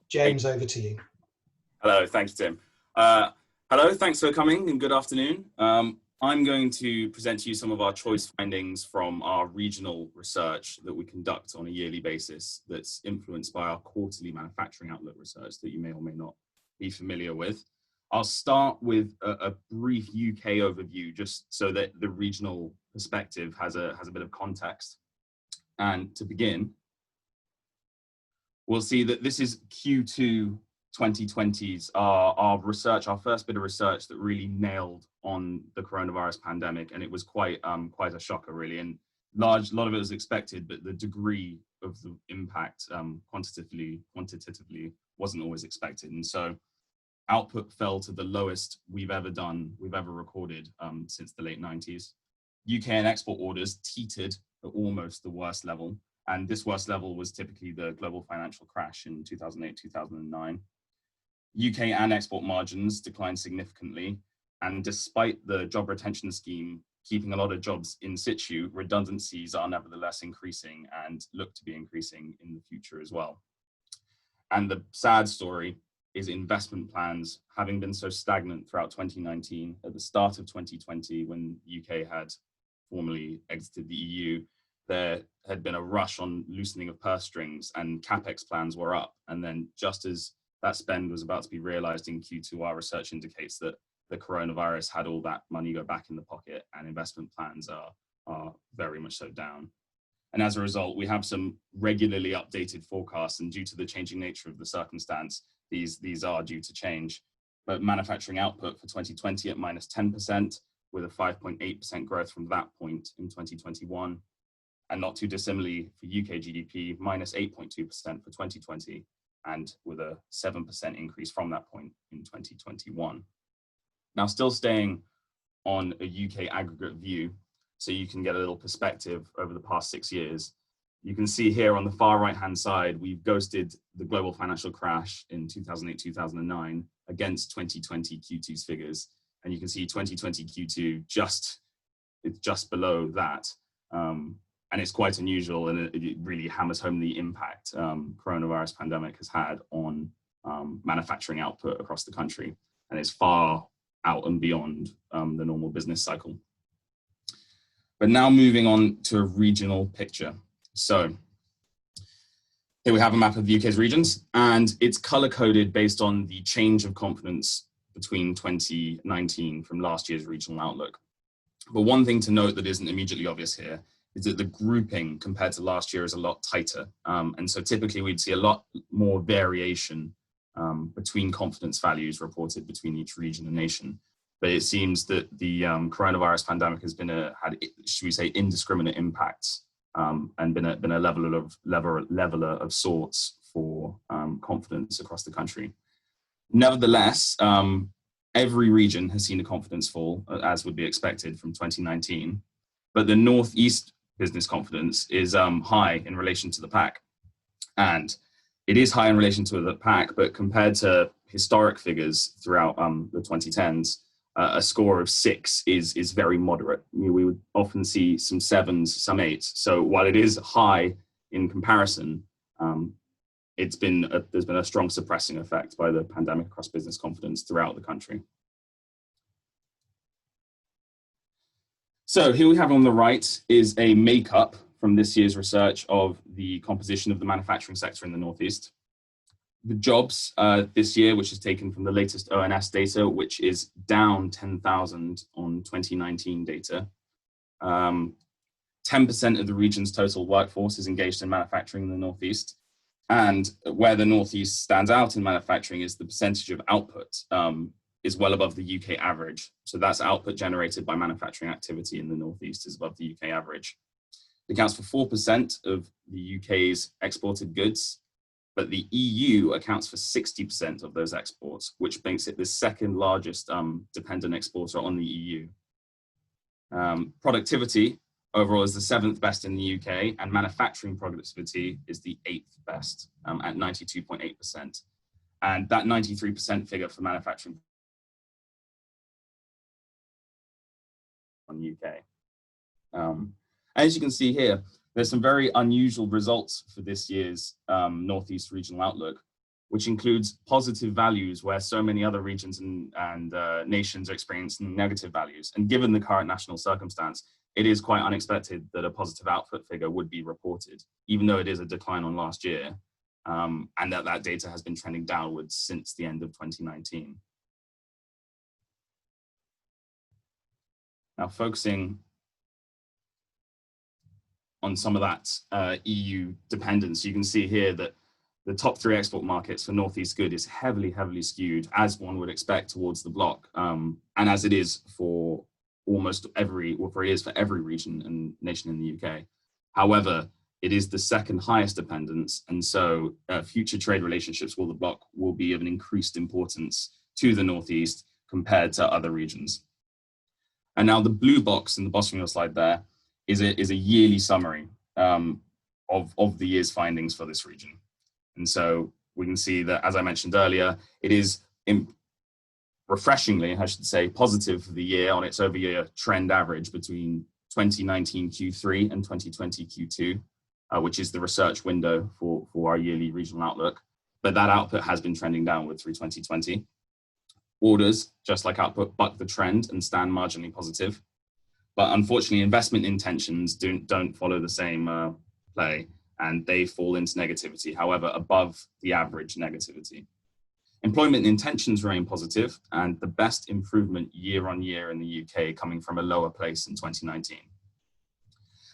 James, over to you. Hello, thanks, Tim. Hello, thanks for coming and good afternoon. I'm going to present to you some of our choice findings from our regional research that we conduct on a yearly basis that's influenced by our quarterly manufacturing outlook research that you may or may not be familiar with. I'll start with a brief UK overview just so that the regional perspective has a bit of context. And to begin, we'll see that this is Q2 2020's our research, our first bit of research that really nailed on the coronavirus pandemic, and it was quite a shocker, really. And a lot of it was expected, but the degree of the impact quantitatively wasn't always expected. And so output fell to the lowest we've ever recorded since the late 90s. UK and export orders teetered at almost the worst level. And this worst level was typically the global financial crash in 2008, 2009. UK and export margins declined significantly. And despite the job retention scheme keeping a lot of jobs in situ, redundancies are nevertheless increasing and look to be increasing in the future as well. And the sad story is investment plans, having been so stagnant throughout 2019, at the start of 2020, when the UK had formally exited the EU, there had been a rush on loosening of purse strings and capex plans were up. And then just as that spend was about to be realized in Q2, our research indicates that the coronavirus had all that money go back in the pocket and investment plans are very much so down. And as a result, we have some regularly updated forecasts, and due to the changing nature of the circumstance, these are due to change. But manufacturing output for 2020 at minus 10%, with a 5.8% growth from that point in 2021. And not too dissimilarly for UK GDP, minus 8.2% for 2020, and with a 7% increase from that point in 2021. Now, still staying on a UK aggregate view, so you can get a little perspective over the past 6 years, you can see here on the far right-hand side, we've ghosted the global financial crash in 2008, 2009 against 2020 Q2's figures. And you can see 2020 Q2 it's just below that. And it's quite unusual, and it really hammers home the impact coronavirus pandemic has had on manufacturing output across the country. And it's far out and beyond the normal business cycle. But now moving on to a regional picture. So here we have a map of the UK's regions, and it's color-coded based on the change of confidence between 2019 from last year's regional outlook. But one thing to note that isn't immediately obvious here is that the grouping compared to last year is a lot tighter. And so typically we'd see a lot more variation between confidence values reported between each region and nation. But it seems that the coronavirus pandemic has had, should we say, indiscriminate impacts and been a leveler of sorts for confidence across the country. Nevertheless, every region has seen a confidence fall, as would be expected from 2019. But the Northeast business confidence is high in relation to the PAC. And it is high in relation to the PAC, but compared to historic figures throughout the 2010s, a score of 6 is very moderate. We would often see some 7s, some 8s. So while it is high in comparison, there's been a strong suppressing effect by the pandemic across business confidence throughout the country. So here we have on the right is a makeup from this year's research of the composition of the manufacturing sector in the Northeast. The jobs this year, which is taken from the latest ONS data, which is down 10,000 on 2019 data. 10% of the region's total workforce is engaged in manufacturing in the Northeast. And where the Northeast stands out in manufacturing is the percentage of output is well above the UK average. So that's output generated by manufacturing activity in the Northeast is above the UK average. It accounts for 4% of the UK's exported goods, but the EU accounts for 60% of those exports, which makes it the second largest dependent exporter on the EU. Productivity overall is the 7th best in the UK, and manufacturing productivity is the 8th best at 92.8%. And that 93% figure for manufacturing on UK. As you can see here, there's some very unusual results for this year's Northeast Regional Outlook. which includes positive values where so many other regions and nations are experiencing negative values. And given the current national circumstance, it is quite unexpected that a positive output figure would be reported, even though it is a decline on last year, and that data has been trending downwards since the end of 2019. Now, focusing on some of that EU dependence, you can see here that the top 3 export markets for Northeast good is heavily skewed, as one would expect, towards the bloc, and as it is for almost every, well, for it is for every region and nation in the UK. However, it is the second highest dependence, and so future trade relationships with the bloc will be of an increased importance to the Northeast compared to other regions. And now the blue box in the bottom of your slide there is a yearly summary of the year's findings for this region. And so we can see that, as I mentioned earlier, it is refreshingly, I should say, positive for the year on its over-year trend average between 2019 Q3 and 2020 Q2, which is the research window for our yearly regional outlook. But that output has been trending downward through 2020. Orders, just like output, buck the trend and stand marginally positive. But unfortunately, investment intentions don't follow the same play, and they fall into negativity, however, above the average negativity. Employment intentions remain positive, and the best improvement year on year in the UK coming from a lower place in 2019.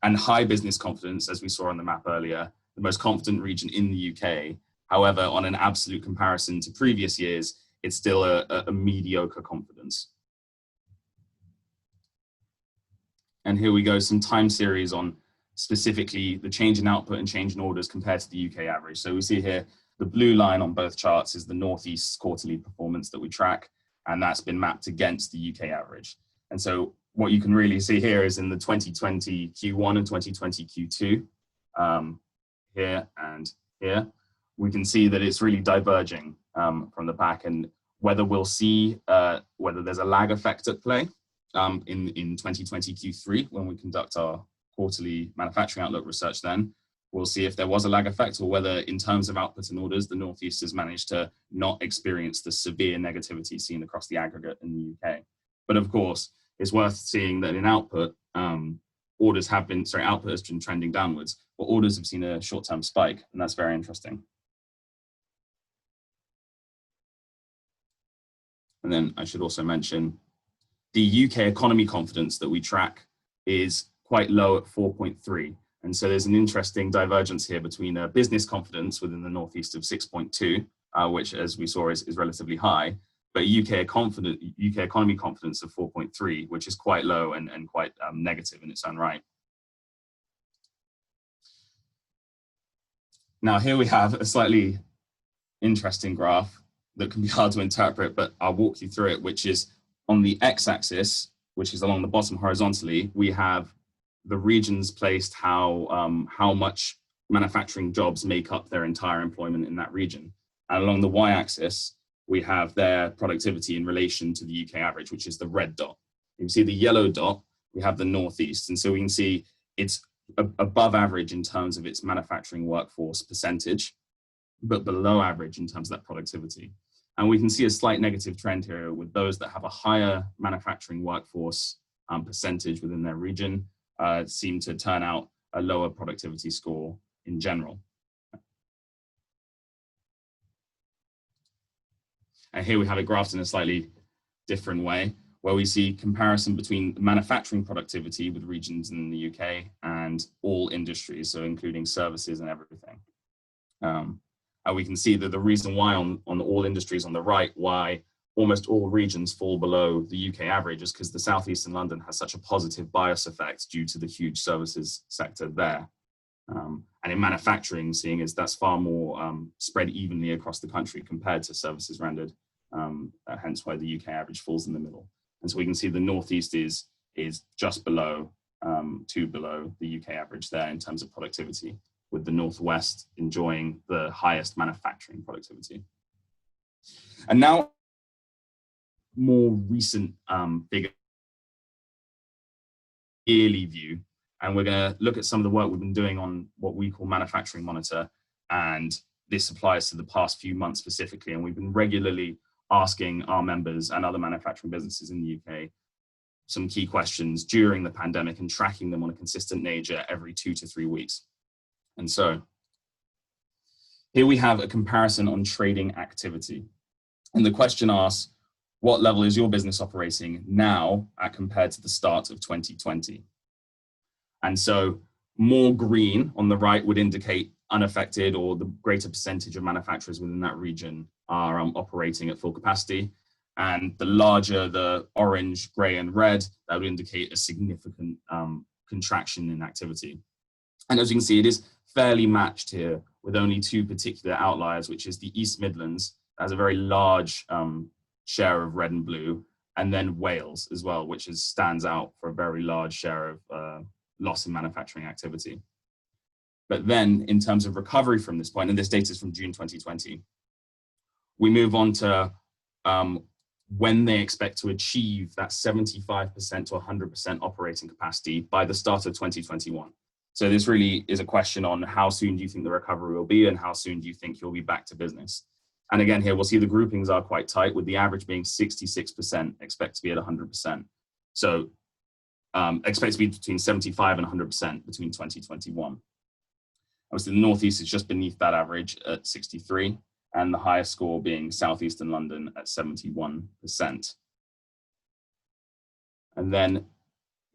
And high business confidence, as we saw on the map earlier, the most confident region in the UK. However, on an absolute comparison to previous years, it's still a mediocre confidence. And here we go, some time series on specifically the change in output and change in orders compared to the UK average. So we see here, the blue line on both charts is the Northeast quarterly performance that we track, and that's been mapped against the UK average. And so what you can really see here is in the 2020 Q1 and 2020 Q2, here and here, we can see that it's really diverging from the back, and whether we'll see whether there's a lag effect at play in 2020 Q3 when we conduct our quarterly manufacturing outlook research. Then we'll see if there was a lag effect, or whether in terms of output and orders, the Northeast has managed to not experience the severe negativity seen across the aggregate in the UK. But of course, it's worth seeing that in output, output has been trending downwards, but orders have seen a short-term spike, and that's very interesting. And then I should also mention the UK economy confidence that we track is quite low at 4.3. And so there's an interesting divergence here between business confidence within the Northeast of 6.2, which, as we saw, is relatively high, but UK economy confidence of 4.3, which is quite low and quite negative in its own right. Now here we have a slightly interesting graph that can be hard to interpret, but I'll walk you through it, which is on the x-axis, which is along the bottom horizontally, we have the regions placed how much manufacturing jobs make up their entire employment in that region. And along the y-axis, we have their productivity in relation to the UK average, which is the red dot. You can see the yellow dot, we have the Northeast. And so we can see it's above average in terms of its manufacturing workforce percentage, but below average in terms of that productivity. And we can see a slight negative trend here with those that have a higher manufacturing workforce percentage within their region seem to turn out a lower productivity score in general. And here we have it graphed in a slightly different way, where we see comparison between manufacturing productivity with regions in the UK and all industries, so including services and everything. And we can see that the reason why on all industries on the right, why almost all regions fall below the UK average is because the Southeast and London has such a positive bias effect due to the huge services sector there. And in manufacturing, seeing as that's far more spread evenly across the country compared to services rendered, hence why the UK average falls in the middle. And so we can see the Northeast is just below, below the UK average there in terms of productivity, with the Northwest enjoying the highest manufacturing productivity. And now, more recent figure, yearly view, and we're going to look at some of the work we've been doing on what we call Manufacturing Monitor, and this applies to the past few months specifically. And we've been regularly asking our members and other manufacturing businesses in the UK some key questions during the pandemic and tracking them on a consistent nature every 2 to 3 weeks. And so here we have a comparison on trading activity. And the question asks, what level is your business operating now compared to the start of 2020? And so more green on the right would indicate unaffected, or the greater percentage of manufacturers within that region are operating at full capacity. And the larger the orange, gray, and red, that would indicate a significant contraction in activity. And as you can see, it is fairly matched here with only 2 particular outliers, which is the East Midlands, that has a very large share of red and blue, and then Wales as well, which stands out for a very large share of loss in manufacturing activity. But then in terms of recovery from this point, and this data is from June 2020, we move on to when they expect to achieve that 75% to 100% operating capacity by the start of 2021. So this really is a question on how soon do you think the recovery will be and how soon do you think you'll be back to business. And again, here we'll see the groupings are quite tight, with the average being 66%, expect to be at 100%. So expect to be between 75 and 100% between 2021. Obviously, the Northeast is just beneath that average at 63, and the highest score being Southeastern London at 71%. And then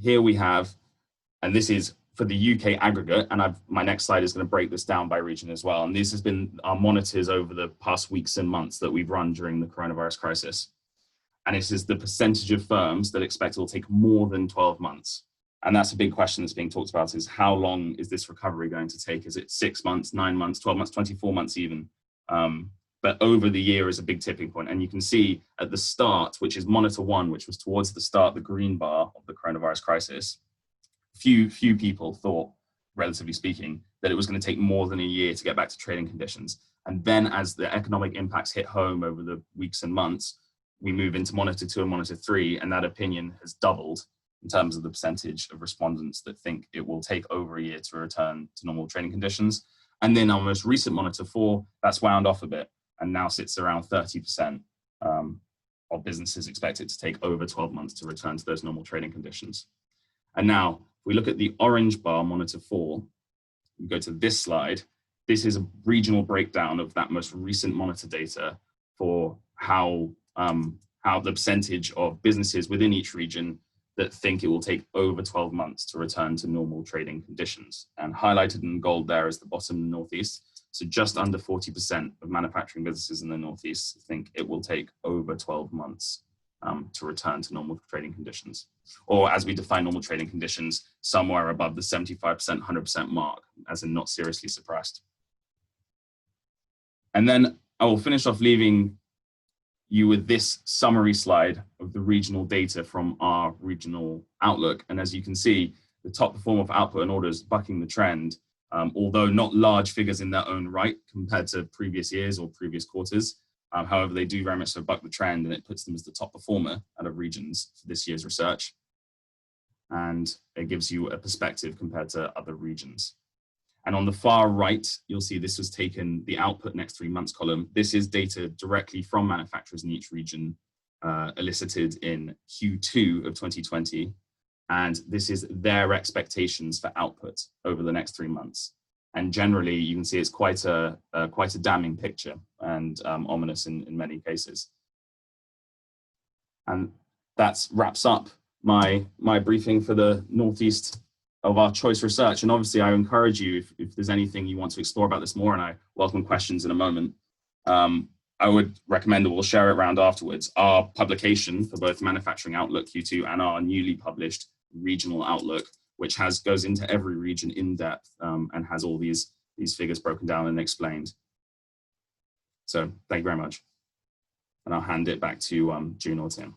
here we have, and this is for the UK aggregate, and my next slide is going to break this down by region as well. And this has been our monitors over the past weeks and months that we've run during the coronavirus crisis. And this is the percentage of firms that expect it will take more than 12 months. And that's a big question that's being talked about, is how long is this recovery going to take? Is it 6 months, 9 months, 12 months, 24 months even? But over the year is a big tipping point. And you can see at the start, which is monitor 1, which was towards the start, the green bar of the coronavirus crisis, few people thought, relatively speaking, that it was going to take more than a year to get back to trading conditions. And then as the economic impacts hit home over the weeks and months, we move into monitor 2 and monitor 3, and that opinion has doubled in terms of the percentage of respondents that think it will take over a year to return to normal trading conditions. And then our most recent monitor 4, that's wound off a bit and now sits around 30% of businesses expect it to take over 12 months to return to those normal trading conditions. And now, if we look at the orange bar, monitor 4, we go to this slide. This is a regional breakdown of that most recent monitor data for how the percentage of businesses within each region that think it will take over 12 months to return to normal trading conditions. And highlighted in gold there is the bottom Northeast. So just under 40% of manufacturing businesses in the Northeast think it will take over 12 months to return to normal trading conditions. Or as we define normal trading conditions, somewhere above the 75%, 100% mark, as in not seriously suppressed. And then I will finish off leaving you with this summary slide of the regional data from our regional outlook. And as you can see, the top performer for output and orders bucking the trend, although not large figures in their own right compared to previous years or previous quarters. However, they do very much so buck the trend, and it puts them as the top performer out of regions for this year's research. And it gives you a perspective compared to other regions. And on the far right, you'll see this was taken, the output next 3 months column. This is data directly from manufacturers in each region, elicited in Q2 of 2020. And this is their expectations for output over the next 3 months. And generally, you can see it's quite a damning picture and ominous in many cases. And that wraps up my briefing for the Northeast of our choice research. And obviously I encourage you, if there's anything you want to explore about this more, and I welcome questions in a moment, I would recommend that we'll share it around afterwards. Our publication for both Manufacturing Outlook Q2 and our newly published Regional Outlook, which goes into every region in depth and has all these figures broken down and explained. So thank you very much. And I'll hand it back to June or Tim.